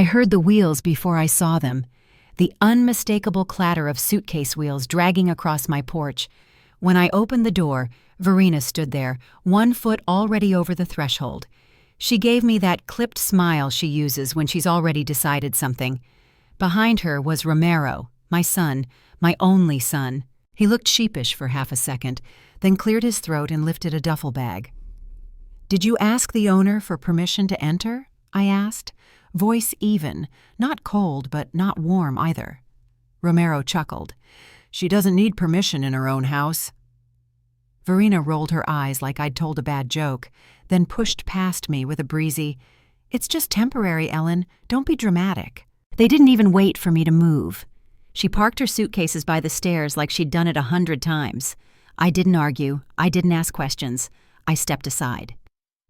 I heard the wheels before I saw them, the unmistakable clatter of suitcase wheels dragging across my porch. When I opened the door, Verena stood there, 1 foot already over the threshold. She gave me that clipped smile she uses when she's already decided something. Behind her was Romero, my son, my only son. He looked sheepish for half a second, then cleared his throat and lifted a duffel bag. "Did you ask the owner for permission to enter?" I asked, voice even, not cold but not warm either. Romero chuckled. "She doesn't need permission in her own house." Verena rolled her eyes like I'd told a bad joke, then pushed past me with a breezy, "It's just temporary, Ellen. Don't be dramatic." They didn't even wait for me to move. She parked her suitcases by the stairs like she'd done it 100 times. I didn't argue. I didn't ask questions. I stepped aside.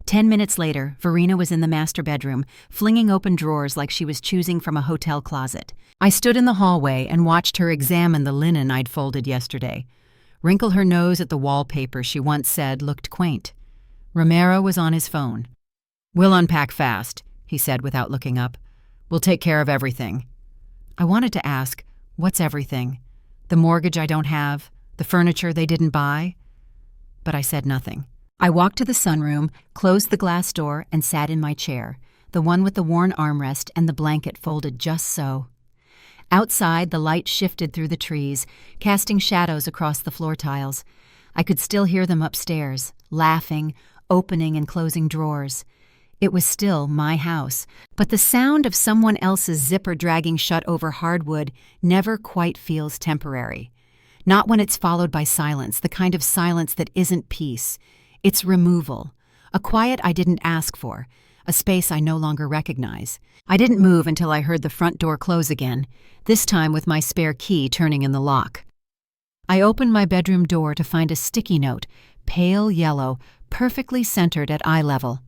10 minutes later, Verena was in the master bedroom, flinging open drawers like she was choosing from a hotel closet. I stood in the hallway and watched her examine the linen I'd folded yesterday. Wrinkle her nose at the wallpaper she once said looked quaint. Romero was on his phone. "We'll unpack fast," he said without looking up. "We'll take care of everything." I wanted to ask, what's everything? The mortgage I don't have? The furniture they didn't buy? But I said nothing. I walked to the sunroom, closed the glass door, and sat in my chair, the one with the worn armrest and the blanket folded just so. Outside, the light shifted through the trees, casting shadows across the floor tiles. I could still hear them upstairs, laughing, opening and closing drawers. It was still my house, but the sound of someone else's zipper dragging shut over hardwood never quite feels temporary. Not when it's followed by silence, the kind of silence that isn't peace. It's removal, a quiet I didn't ask for, a space I no longer recognize. I didn't move until I heard the front door close again, this time with my spare key turning in the lock. I opened my bedroom door to find a sticky note, pale yellow, perfectly centered at eye level.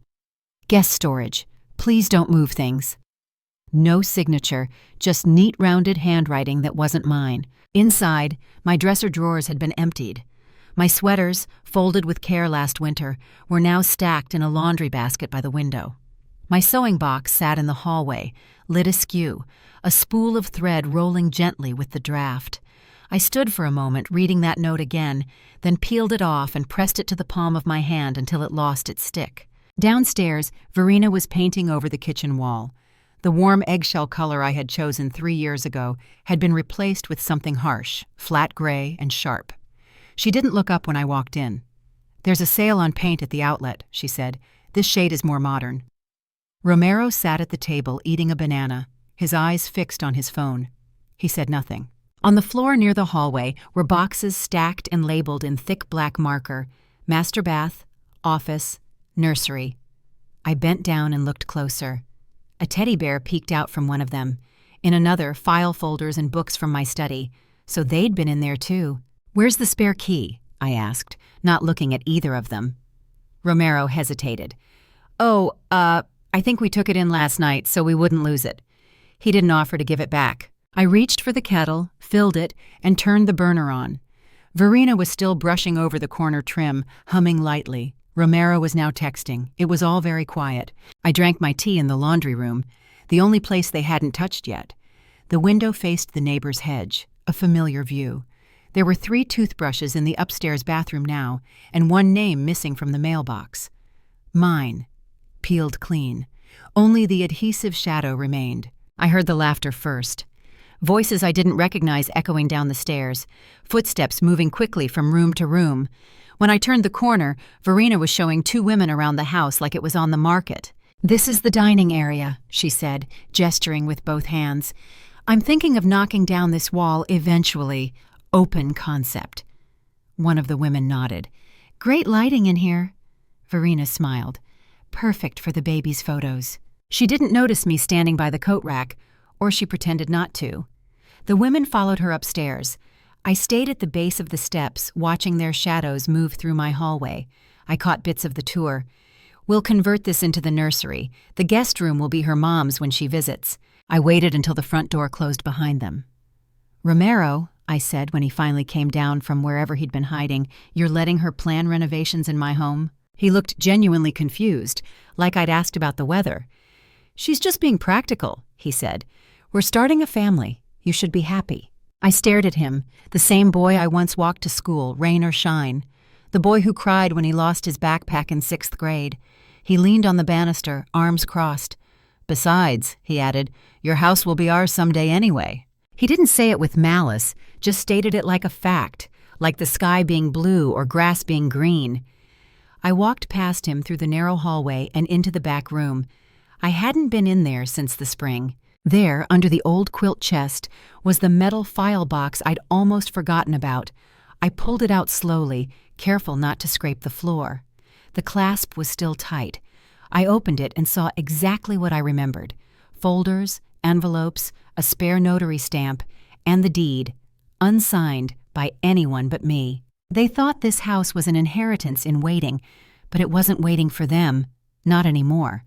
"Guest storage. Please don't move things." No signature, just neat rounded handwriting that wasn't mine. Inside, my dresser drawers had been emptied. My sweaters, folded with care last winter, were now stacked in a laundry basket by the window. My sewing box sat in the hallway, lit askew, a spool of thread rolling gently with the draft. I stood for a moment reading that note again, then peeled it off and pressed it to the palm of my hand until it lost its stick. Downstairs, Verena was painting over the kitchen wall. The warm eggshell color I had chosen 3 years ago had been replaced with something harsh, flat gray and sharp. She didn't look up when I walked in. "There's a sale on paint at the outlet," she said. "This shade is more modern." Romero sat at the table eating a banana, his eyes fixed on his phone. He said nothing. On the floor near the hallway were boxes stacked and labeled in thick black marker: master bath, office, nursery. I bent down and looked closer. A teddy bear peeked out from one of them. In another, file folders and books from my study. So they'd been in there too. "Where's the spare key?" I asked, not looking at either of them. Romero hesitated. "Oh, I think we took it in last night so we wouldn't lose it." He didn't offer to give it back. I reached for the kettle, filled it, and turned the burner on. Verena was still brushing over the corner trim, humming lightly. Romero was now texting. It was all very quiet. I drank my tea in the laundry room, the only place they hadn't touched yet. The window faced the neighbor's hedge, a familiar view. There were 3 toothbrushes in the upstairs bathroom now, and one name missing from the mailbox. Mine. Peeled clean. Only the adhesive shadow remained. I heard the laughter first. Voices I didn't recognize echoing down the stairs, footsteps moving quickly from room to room. When I turned the corner, Verena was showing 2 women around the house like it was on the market. "This is the dining area," she said, gesturing with both hands. "I'm thinking of knocking down this wall eventually. Open concept." One of the women nodded. "Great lighting in here." Verena smiled. "Perfect for the baby's photos." She didn't notice me standing by the coat rack, or she pretended not to. The women followed her upstairs. I stayed at the base of the steps, watching their shadows move through my hallway. I caught bits of the tour. "We'll convert this into the nursery. The guest room will be her mom's when she visits." I waited until the front door closed behind them. "Romero," I said when he finally came down from wherever he'd been hiding, "you're letting her plan renovations in my home?" He looked genuinely confused, like I'd asked about the weather. "She's just being practical," he said. "We're starting a family. You should be happy." I stared at him, the same boy I once walked to school, rain or shine. The boy who cried when he lost his backpack in 6th grade. He leaned on the banister, arms crossed. "Besides," he added, "your house will be ours someday anyway." He didn't say it with malice, just stated it like a fact, like the sky being blue or grass being green. I walked past him through the narrow hallway and into the back room. I hadn't been in there since the spring. There, under the old quilt chest, was the metal file box I'd almost forgotten about. I pulled it out slowly, careful not to scrape the floor. The clasp was still tight. I opened it and saw exactly what I remembered. Folders, envelopes, a spare notary stamp, and the deed, unsigned by anyone but me. They thought this house was an inheritance in waiting, but it wasn't waiting for them, not anymore.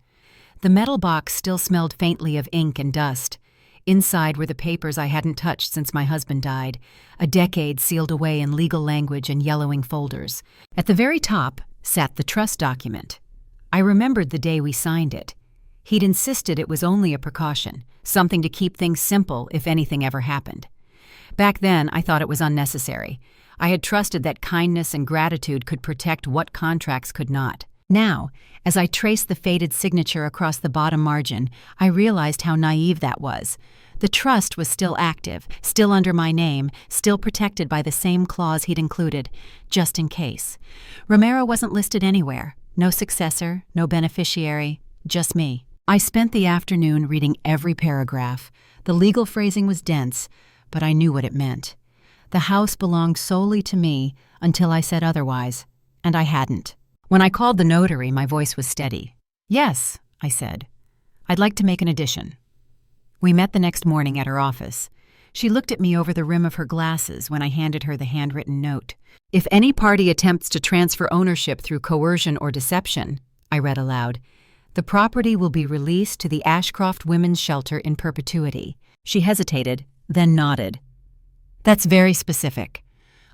The metal box still smelled faintly of ink and dust. Inside were the papers I hadn't touched since my husband died, a decade sealed away in legal language and yellowing folders. At the very top sat the trust document. I remembered the day we signed it. He'd insisted it was only a precaution, something to keep things simple if anything ever happened. Back then, I thought it was unnecessary. I had trusted that kindness and gratitude could protect what contracts could not. Now, as I traced the faded signature across the bottom margin, I realized how naive that was. The trust was still active, still under my name, still protected by the same clause he'd included, just in case. Romero wasn't listed anywhere. No successor, no beneficiary, just me. I spent the afternoon reading every paragraph. The legal phrasing was dense, but I knew what it meant. The house belonged solely to me until I said otherwise, and I hadn't. When I called the notary, my voice was steady. "Yes," I said. "I'd like to make an addition." We met the next morning at her office. She looked at me over the rim of her glasses when I handed her the handwritten note. "If any party attempts to transfer ownership through coercion or deception," I read aloud, "the property will be released to the Ashcroft Women's Shelter in perpetuity." She hesitated, then nodded. "That's very specific."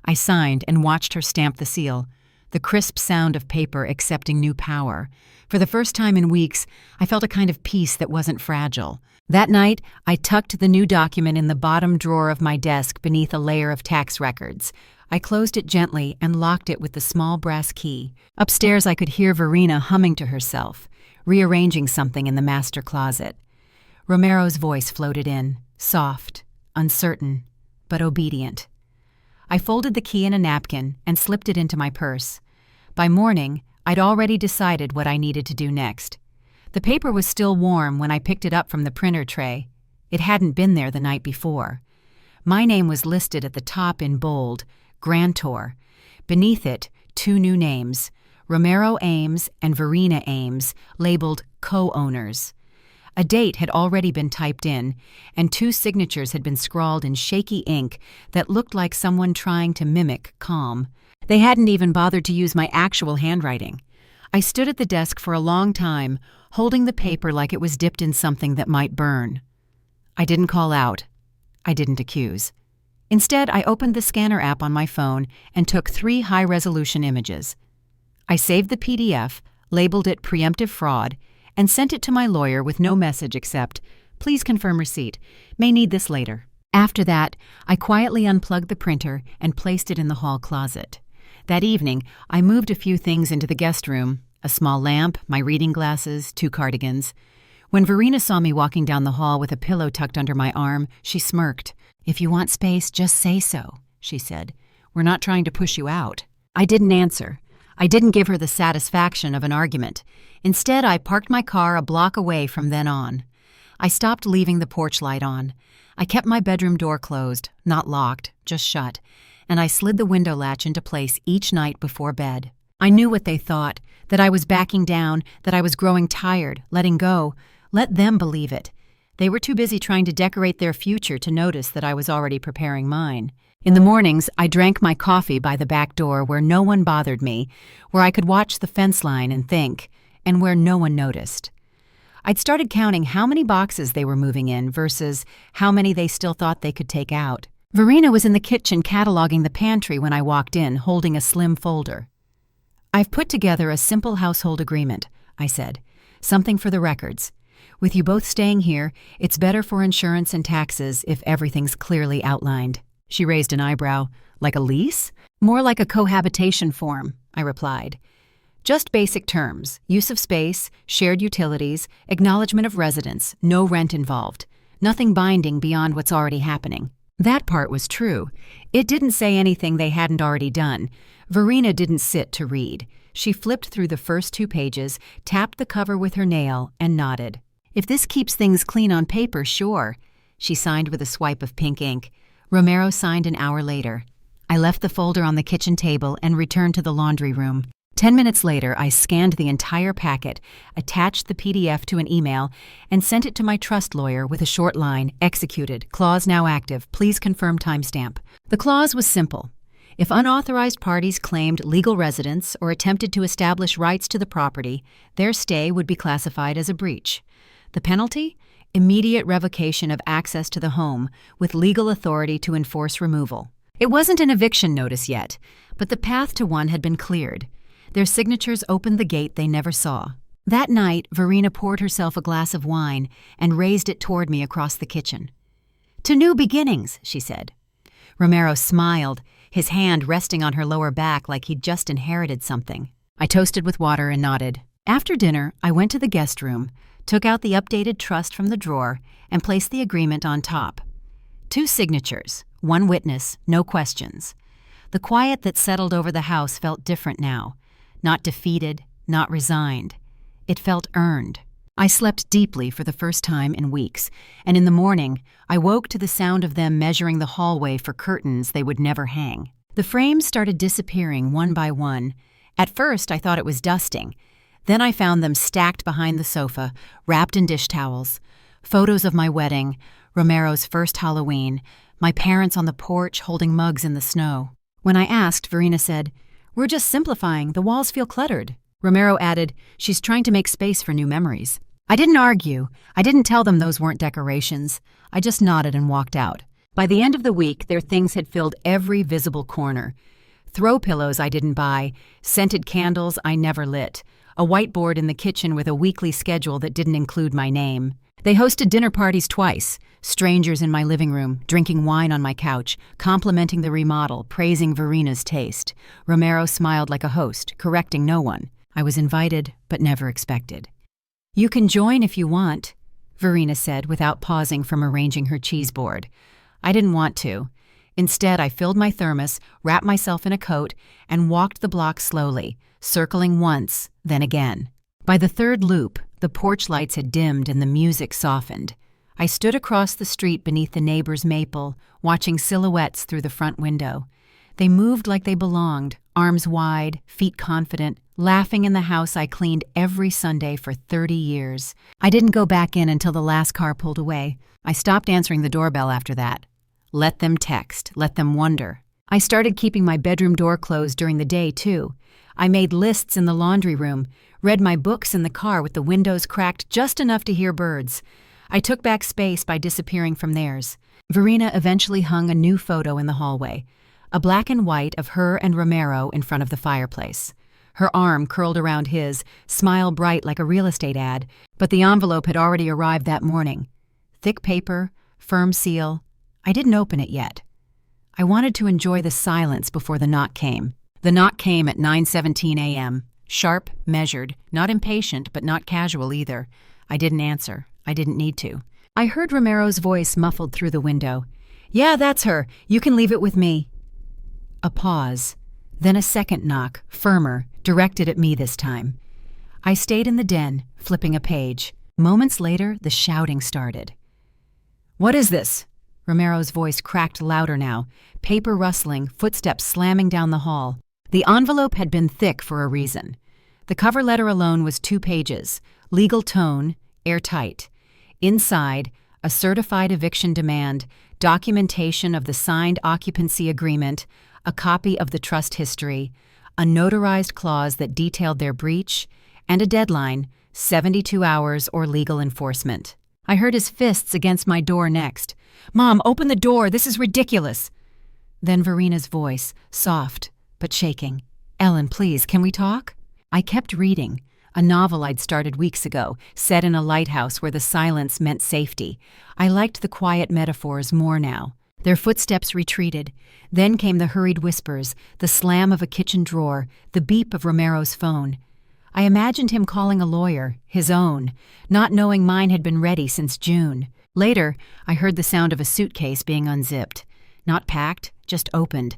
I signed and watched her stamp the seal. The crisp sound of paper accepting new power. For the first time in weeks, I felt a kind of peace that wasn't fragile. That night, I tucked the new document in the bottom drawer of my desk beneath a layer of tax records. I closed it gently and locked it with the small brass key. Upstairs, I could hear Verena humming to herself, rearranging something in the master closet. Romero's voice floated in, soft, uncertain, but obedient. I folded the key in a napkin and slipped it into my purse. By morning, I'd already decided what I needed to do next. The paper was still warm when I picked it up from the printer tray. It hadn't been there the night before. My name was listed at the top in bold, grantor. Beneath it, 2 new names, Romero Ames and Verena Ames, labeled co-owners. A date had already been typed in, and 2 signatures had been scrawled in shaky ink that looked like someone trying to mimic calm. They hadn't even bothered to use my actual handwriting. I stood at the desk for a long time, holding the paper like it was dipped in something that might burn. I didn't call out. I didn't accuse. Instead, I opened the scanner app on my phone and took 3 high-resolution images. I saved the PDF, labeled it preemptive fraud, and sent it to my lawyer with no message except, "Please confirm receipt. May need this later." After that, I quietly unplugged the printer and placed it in the hall closet. That evening, I moved a few things into the guest room, a small lamp, my reading glasses, 2 cardigans. When Verena saw me walking down the hall with a pillow tucked under my arm, she smirked. "If you want space, just say so," she said. "We're not trying to push you out." I didn't answer. I didn't give her the satisfaction of an argument. Instead, I parked my car a block away from then on. I stopped leaving the porch light on. I kept my bedroom door closed, not locked, just shut, and I slid the window latch into place each night before bed. I knew what they thought, that I was backing down, that I was growing tired, letting go. Let them believe it. They were too busy trying to decorate their future to notice that I was already preparing mine. In the mornings, I drank my coffee by the back door where no one bothered me, where I could watch the fence line and think, and where no one noticed. I'd started counting how many boxes they were moving in versus how many they still thought they could take out. Verena was in the kitchen cataloging the pantry when I walked in, holding a slim folder. "I've put together a simple household agreement," I said. "Something for the records. With you both staying here, it's better for insurance and taxes if everything's clearly outlined." She raised an eyebrow. "Like a lease?" "More like a cohabitation form," I replied. "Just basic terms: use of space, shared utilities, acknowledgement of residence, no rent involved. Nothing binding beyond what's already happening." That part was true. It didn't say anything they hadn't already done. Verena didn't sit to read. She flipped through the first 2 pages, tapped the cover with her nail, and nodded. "If this keeps things clean on paper, sure." She signed with a swipe of pink ink. Romero signed an hour later. I left the folder on the kitchen table and returned to the laundry room. 10 minutes later, I scanned the entire packet, attached the PDF to an email, and sent it to my trust lawyer with a short line: "Executed. Clause now active. Please confirm timestamp." The clause was simple. If unauthorized parties claimed legal residence or attempted to establish rights to the property, their stay would be classified as a breach. The penalty? Immediate revocation of access to the home, with legal authority to enforce removal. It wasn't an eviction notice yet, but the path to one had been cleared. Their signatures opened the gate they never saw. That night, Verena poured herself a glass of wine and raised it toward me across the kitchen. "To new beginnings," she said. Romero smiled, his hand resting on her lower back like he'd just inherited something. I toasted with water and nodded. After dinner, I went to the guest room, took out the updated trust from the drawer, and placed the agreement on top. 2 signatures, 1 witness, no questions. The quiet that settled over the house felt different now. Not defeated, not resigned. It felt earned. I slept deeply for the first time in weeks, and in the morning, I woke to the sound of them measuring the hallway for curtains they would never hang. The frames started disappearing one by one. At first, I thought it was dusting. Then I found them stacked behind the sofa, wrapped in dish towels. Photos of my wedding, Romero's first Halloween, my parents on the porch holding mugs in the snow. When I asked, Verena said, "We're just simplifying. The walls feel cluttered." Romero added, "She's trying to make space for new memories." I didn't argue. I didn't tell them those weren't decorations. I just nodded and walked out. By the end of the week, their things had filled every visible corner. Throw pillows I didn't buy, scented candles I never lit, a whiteboard in the kitchen with a weekly schedule that didn't include my name. They hosted dinner parties twice, strangers in my living room, drinking wine on my couch, complimenting the remodel, praising Verena's taste. Romero smiled like a host, correcting no one. I was invited, but never expected. "You can join if you want," Verena said without pausing from arranging her cheese board. I didn't want to. Instead, I filled my thermos, wrapped myself in a coat, and walked the block slowly, circling once, then again. By the 3rd loop, the porch lights had dimmed and the music softened. I stood across the street beneath the neighbor's maple, watching silhouettes through the front window. They moved like they belonged, arms wide, feet confident, laughing in the house I cleaned every Sunday for 30 years. I didn't go back in until the last car pulled away. I stopped answering the doorbell after that. Let them text, let them wonder. I started keeping my bedroom door closed during the day, too. I made lists in the laundry room, read my books in the car with the windows cracked just enough to hear birds. I took back space by disappearing from theirs. Verena eventually hung a new photo in the hallway, a black and white of her and Romero in front of the fireplace. Her arm curled around his, smile bright like a real estate ad, but the envelope had already arrived that morning. Thick paper, firm seal. I didn't open it yet. I wanted to enjoy the silence before the knock came. The knock came at 9:17 a.m., sharp, measured, not impatient but not casual either. I didn't answer. I didn't need to. I heard Romero's voice muffled through the window. "Yeah, that's her. You can leave it with me." A pause, then a second knock, firmer, directed at me this time. I stayed in the den, flipping a page. Moments later, the shouting started. "What is this?" Romero's voice cracked louder now, paper rustling, footsteps slamming down the hall. The envelope had been thick for a reason. The cover letter alone was 2 pages, legal tone, airtight. Inside, a certified eviction demand, documentation of the signed occupancy agreement, a copy of the trust history, a notarized clause that detailed their breach, and a deadline, 72 hours or legal enforcement. I heard his fists against my door next. "Mom, open the door! This is ridiculous!" Then Verena's voice, soft but shaking. "Ellen, please, can we talk?" I kept reading, a novel I'd started weeks ago, set in a lighthouse where the silence meant safety. I liked the quiet metaphors more now. Their footsteps retreated. Then came the hurried whispers, the slam of a kitchen drawer, the beep of Romero's phone. I imagined him calling a lawyer, his own, not knowing mine had been ready since June. Later, I heard the sound of a suitcase being unzipped. Not packed, just opened.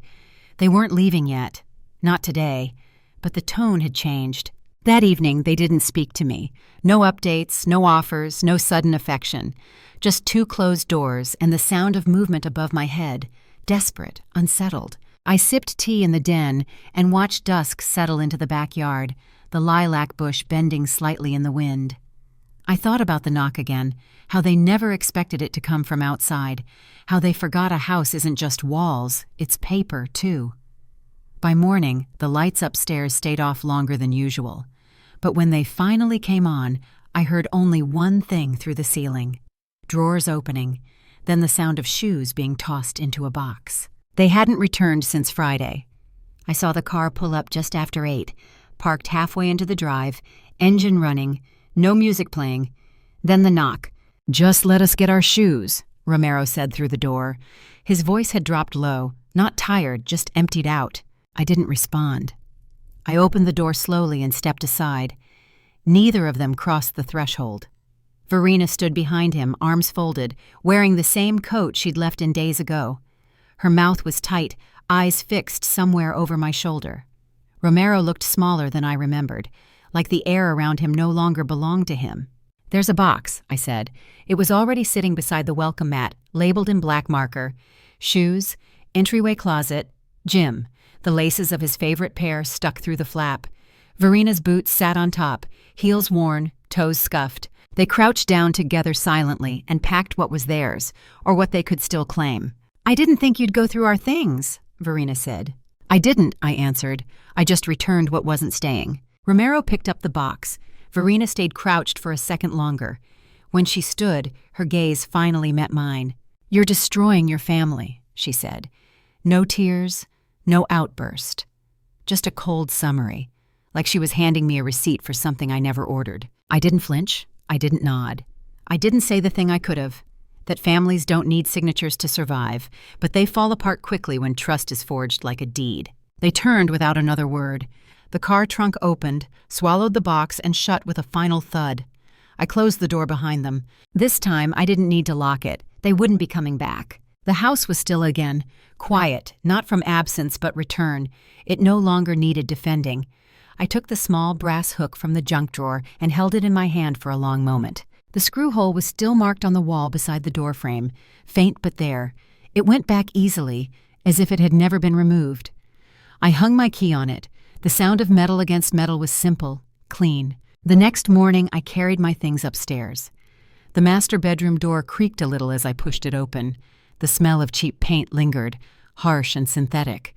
They weren't leaving yet. Not today. But the tone had changed. That evening, they didn't speak to me. No updates, no offers, no sudden affection. Just two closed doors and the sound of movement above my head. Desperate, unsettled. I sipped tea in the den and watched dusk settle into the backyard, the lilac bush bending slightly in the wind. I thought about the knock again, how they never expected it to come from outside, how they forgot a house isn't just walls, it's paper, too. By morning, the lights upstairs stayed off longer than usual. But when they finally came on, I heard only one thing through the ceiling. Drawers opening, then the sound of shoes being tossed into a box. They hadn't returned since Friday. I saw the car pull up just after 8, parked halfway into the drive, engine running, no music playing. Then the knock. "Just let us get our shoes," Romero said through the door. His voice had dropped low, not tired, just emptied out. I didn't respond. I opened the door slowly and stepped aside. Neither of them crossed the threshold. Verena stood behind him, arms folded, wearing the same coat she'd left in days ago. Her mouth was tight, eyes fixed somewhere over my shoulder. Romero looked smaller than I remembered, like the air around him no longer belonged to him. "There's a box," I said. It was already sitting beside the welcome mat, labeled in black marker. Shoes, entryway closet, gym, the laces of his favorite pair stuck through the flap. Verena's boots sat on top, heels worn, toes scuffed. They crouched down together silently and packed what was theirs, or what they could still claim. "I didn't think you'd go through our things," Verena said. "I didn't," I answered. "I just returned what wasn't staying." Romero picked up the box. Verena stayed crouched for a second longer. When she stood, her gaze finally met mine. "You're destroying your family," she said. No tears, no outburst. Just a cold summary, like she was handing me a receipt for something I never ordered. I didn't flinch. I didn't nod. I didn't say the thing I could have, that families don't need signatures to survive, but they fall apart quickly when trust is forged like a deed. They turned without another word. The car trunk opened, swallowed the box, and shut with a final thud. I closed the door behind them. This time, I didn't need to lock it. They wouldn't be coming back. The house was still again, quiet, not from absence but return. It no longer needed defending. I took the small brass hook from the junk drawer and held it in my hand for a long moment. The screw hole was still marked on the wall beside the door frame, faint but there. It went back easily, as if it had never been removed. I hung my key on it. The sound of metal against metal was simple, clean. The next morning, I carried my things upstairs. The master bedroom door creaked a little as I pushed it open. The smell of cheap paint lingered, harsh and synthetic.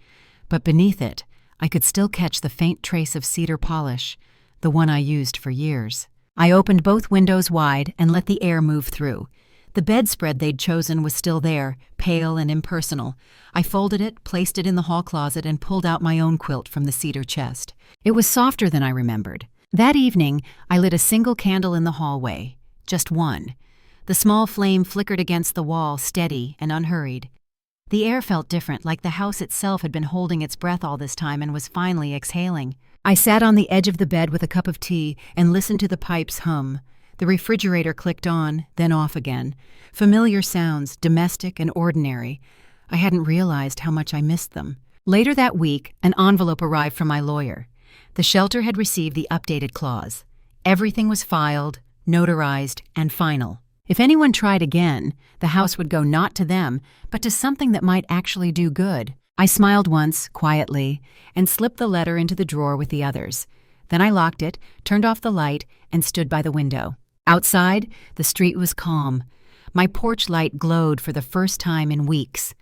But beneath it, I could still catch the faint trace of cedar polish, the one I used for years. I opened both windows wide and let the air move through. The bedspread they'd chosen was still there, pale and impersonal. I folded it, placed it in the hall closet, and pulled out my own quilt from the cedar chest. It was softer than I remembered. That evening, I lit a single candle in the hallway. Just one. The small flame flickered against the wall, steady and unhurried. The air felt different, like the house itself had been holding its breath all this time and was finally exhaling. I sat on the edge of the bed with a cup of tea and listened to the pipes hum. The refrigerator clicked on, then off again. Familiar sounds, domestic and ordinary. I hadn't realized how much I missed them. Later that week, an envelope arrived from my lawyer. The shelter had received the updated clause. Everything was filed, notarized, and final. If anyone tried again, the house would go not to them, but to something that might actually do good. I smiled once, quietly, and slipped the letter into the drawer with the others. Then I locked it, turned off the light, and stood by the window. Outside, the street was calm. My porch light glowed for the first time in weeks.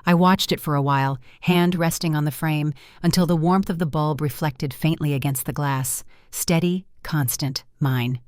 I watched it for a while, hand resting on the frame, until the warmth of the bulb reflected faintly against the glass. Steady, constant, mine.